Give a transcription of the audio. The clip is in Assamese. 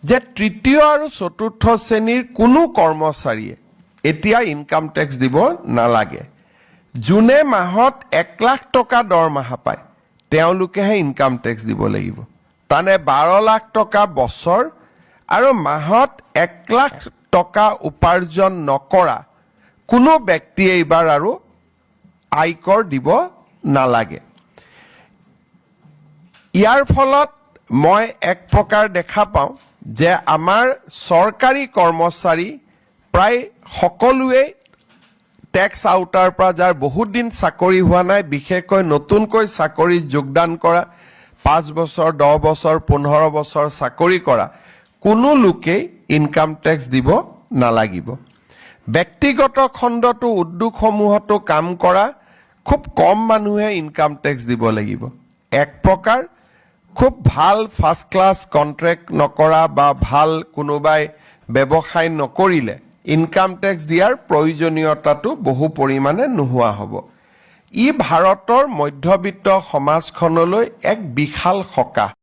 যে তৃতীয় আৰু চতুৰ্থ শ্ৰেণীৰ কোনো কৰ্মচাৰীয়ে এতিয়া ইনকাম টেক্স দিব নালাগে যোনে মাহত 1 লাখ টকা দৰমহা পায় তেওঁলোকেহে ইনকাম টেক্স দিব লাগিব তানে 12 লাখ টকা বছৰ আৰু মাহত 1 লাখ টকা উপাৰ্জন নকৰা কোনো ব্যক্তিয়ে এইবাৰ আৰু আয়কৰ দিব নালাগে ইয়াৰ ফলত মই এক প্ৰকাৰ দেখা পাওঁ যে আমাৰ সৰকাৰী কৰ্মচাৰী প্ৰায় সকলোৱে ট্যাক্স আউটাৰ পৰা যাৰ বহুত দিন চাকৰি হোৱা নাই বিশেষকৈ নতুনকৈ চাকৰিত যোগদান কৰা 5 বছৰ 10 বছৰ 15 বছৰ চাকৰি কৰা কোনো লোকে ইনকাম টেক্স দিব নালাগিব ব্যক্তিগত খণ্ডটো উদ্যোগসমূহতো কাম কৰা খুব কম মানুহে ইনকাম টেক্স দিব লাগিব এক প্ৰকাৰ খুব ভাল ফাৰ্স্ট ক্লাস কন্ট্ৰাক্ট নকৰা বা ভাল কোনোবাই ব্যৱসায় নকৰিলে ইনকাম টেক্স দিয়াৰ প্ৰয়োজনীয়তাটো বহু পৰিমাণে নোহোৱা হ'ব ই ভাৰতৰ মধ্যবিত্ত সমাজখনলৈ এক বিশাল সকাহ